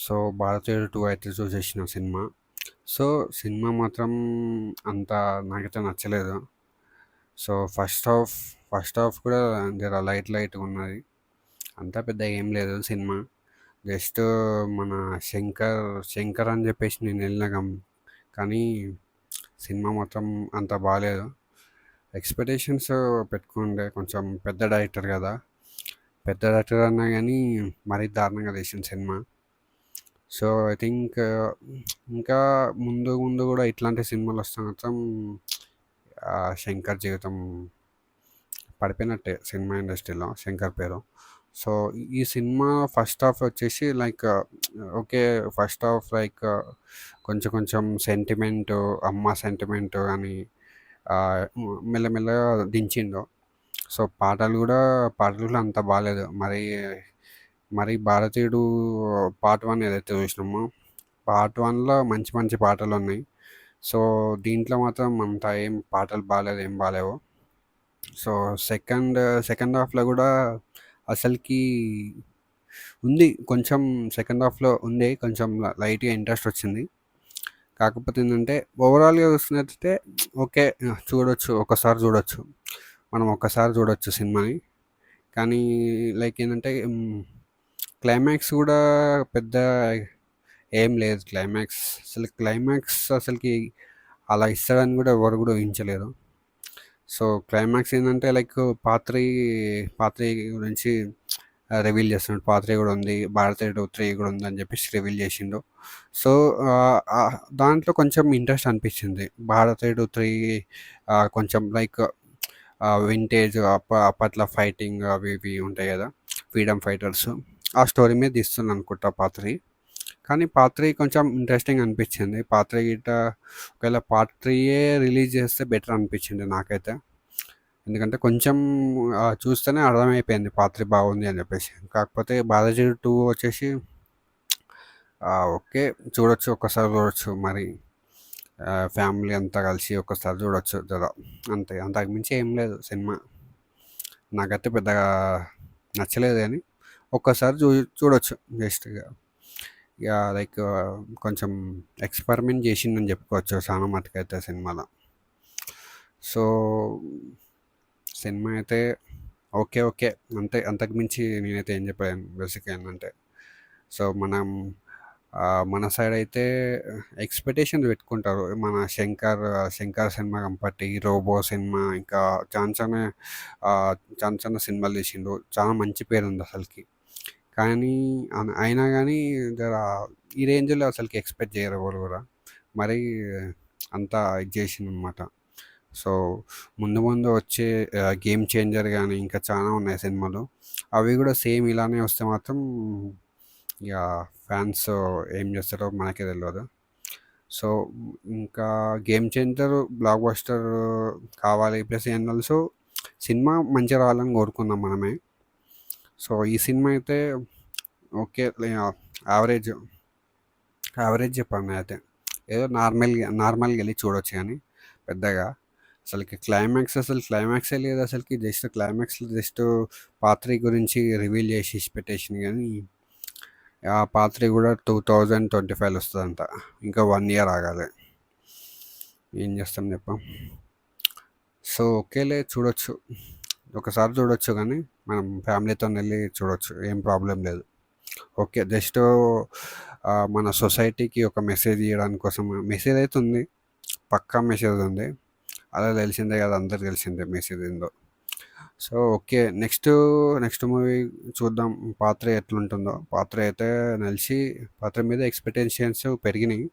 So 'భారతీయుడు 2' అయితే చూసేసిన cinema. So cinema మాత్రం అంత నాకైతే నచ్చలేదు. సో ఫస్ట్ హాఫ్ కూడా జర లైట్‌గున్నది. అంతా పెద్ద ఏం లేదు సినిమా. జస్ట్ మన 'శంకర్' అని చెప్పేసి నేనెళ్ళిన కానీ సినిమా మాత్రం అంత బాలేదు. ఎక్స్‌పెక్టేషన్స్ పెట్టుకుండే కొంచెం పెద్ద డైరెక్టర్ గదా! పెద్ద డైరెక్టర్ అన్నా గానీ మరీ దారుణంగా తీసిండు సినిమా. సో, ఐ థింక్ ఇంకా ముందు ముందు గూడా ఇట్లాంటి సినిమాలొస్తే మాత్రం 'శంకర్' జీవితం పడిపోయినట్టే సినిమా ఇండస్ట్రీలో 'శంకర్' పేరు. సో, ఈ సినిమా ఫస్ట్ హాఫ్ వచ్చేసి like okay. First half like కొంచెం కొంచెం సెంటిమెంటు, అమ్మ సెంటిమెంటు అని మెల్లమెల్లగా దించిండు. సో, పాటలు గూడా అంత బాలేదు. మరి 'భారతీయుడు పార్ట్ 1' ఏదైతే చూసినామో, పార్ట్ 1లో మంచి మంచి పాటలున్నాయి. సో, దీంట్లో మాత్రం అంత ఏం పాటలు బాలేదు, ఏం బాలేవు. సో, సెకండ్ హాఫ్‌లో గూడా అసలకి ఉంది. కొంచెం సెకండ్ హాఫ్‌లో ఉంది. కొంచెం లైట్‌గా ఇంట్రెస్ట్ వచ్చింది. కాకపోతే ఏంటంటే ఓవరాల్‌గా చూస్తున్నట్టయితే ఓకే. చూడొచ్చు. ఒక్కసారి చూడొచ్చు. మనం ఒక్కసారి చూడొచ్చు సినిమాని. కానీ లైక్ ఏందంటే క్లైమాక్స్ గూడా పెద్ద ఏం లేదు క్లైమాక్స్. క్లైమాక్స్ అసలకి అలా ఇస్తాడని గూడా ఎవరు గూడా ఊహించలేదు. సో, క్లైమాక్స్ ఏందంటే లైక్ పార్ట్ 3 గురించి రివీల్ చేస్తున్నాడు. పార్ట్ 3 గూడా ఉంది. 'భారతీయుడు 3' గూడా ఉందని జెప్పేసి రివీల్ చేసిండు. సో, దాంట్లో కొంచెం ఇంట్రెస్ట్ అనిపించింది. 'భారతీయుడు 3' కొంచెం లైక్ వింటేజ్ అప్పట్లో ఫైటింగ్ అవి ఇవి ఉంటాయి గదా! Freedom fighters. ఆ స్టోరీ మీద తీస్తుండనుకుంటా పార్ట్ 3. కానీ పార్ట్ 3 కొంచెం ఇంట్రెస్టింగ్ అనిపించింది. పార్ట్ 3 గిట్ట ఒకవేళ పార్ట్ 3యే రిలీజ్ చేస్తే బెటర్ అనిపించింది నాకైతే. ఎందుకంటే కొంచెం చూస్తేనే అర్థమైపోయింది పార్ట్ 3 బాగుంది అని చెప్పేసి. కాకపోతే 'భారతీయుడు 2' వచ్చేసి ఓకే. చూడొచ్చు. ఒక్కసారి చూడొచ్చు. మరి ఫ్యామిలీ అంతా కలిసి ఒక్కసారి చూడొచ్చు అంతే. అంతకు మించి ఏం లేదు సినిమా. నాకైతే పెద్దగా నచ్చలేదు గానీ ఒక్కసారి చూడొచ్చు జస్ట్ ఇగ. లైక్ కొంచెం ఎక్స్‌పెరిమెంట్ చేసిండని చెప్పుకోవచ్చు చాలా మటుకైతే సినిమాలో. సో, సినిమా అయితే ఓకే. అంతే. అంతకు మించి నేనైతే ఏం చెప్పలేను బేసిక్‌గా ఏందంటే. సో, మన సైడ్ అయితే ఎక్స్‌పెక్టేషన్స్ పెట్టుకుంటారు. మన 'శంకర్' సినిమా కంపట్టి 'రోబో' సినిమా ఇంకా చానా చానా చానా చానా సినిమాలు తీసిండు. చాలా మంచి పేరుంది అసలకి. కానీ అయినా గానీ జర ఈ రేంజ్‌లో అసలకి ఎక్స్‌పెక్ట్ చేయరు ఎవరు గూడా. మరీ అంత ఇది చేసిండనమాట. సో, ముందు ముందు వచ్చే 'గేమ్ చేంజర్' గానీ ఇంకా చానా ఉన్నాయి సినిమాలు. అవి గూడా సేమ్ ఇలానే వస్తే మాత్రం ఇగ ఫ్యాన్స్ ఏం చేస్తారో మనకే తెలవదు. సో, ఇంకా 'గేమ్ చేంజర్' బ్లాక్ బస్టర్ కావాలి. ప్లస్ అండ్ ఆల్సో సినిమా మంచిగా రావాలని కోరుకుందాం మనమే. సో, ఈ సినిమా అయితే ఓకే. యావరేజ్, యావరేజ్ చెప్పను నేనైతే. ఏదో నార్మల్‌గా ఎళ్లి చూడొచ్చు గానీ పెద్దగా అసలు క్లైమాక్సే లేదు అసలకి. క్లైమాక్స్‌లో పార్ట్ 3 గురించి రివీల్ చేసి ఇడిసిపెట్టేసిండు గానీ, ఆ పార్ట్ 3 గూడా 2025లో వస్తదంట. ఇంకా 1 ఇయర్ ఆగాలి. ఏం చేస్తాం చెప్పు. సో, ఓకేలే చూడొచ్చు. ఒకసారి చూడొచ్చు గానీ, మనం ఫ్యామిలీతోనెళ్లి చూడొచ్చు. ఏం ప్రాబ్లమ్ లేదు. ఓకే. జస్ట్ మన సొసైటీకి ఒక మెసేజ్ ఇయ్యడానికి కోసం మెసేజ్ అయితే ఉంది. పక్కా మెసేజ్ ఉంది. అలా తెలిసిందే కదా! అందరికి తెలిసిందే మెసేజ్ ఏందో. So, okay. నెక్స్ట్ మూవీ చూద్దాం. పార్ట్ 3 ఎట్లుంటుందో. పార్ట్ 3 అయితే పార్ట్ 3 మీద ఎక్స్‌పెక్టేషన్స్ పెరిగినియి.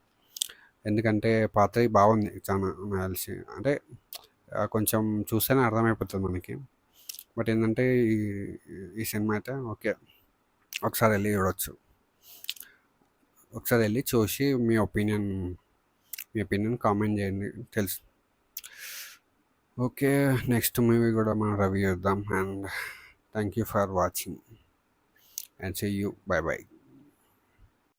ఎందుకంటే పార్ట్ 3 బాగుంది చానా నాకు తెలిసి. అంటే కొంచెం చూస్తేనే అర్థమైపోతది మనకి. బట్ ఏందంటే ఈ ఈ సినిమా అయితే ఓకే. ఒకసారి ఎళ్లి చూడొచ్చు. ఒకసారి ఎళ్లి చూసి మీ ఒపీనియన్ కామెంట్ చేయండి. ఓకే. నెక్స్ట్ మూవీ గూడా మనం రివ్యూ చేద్దాం. Thank you for watching. See you. By.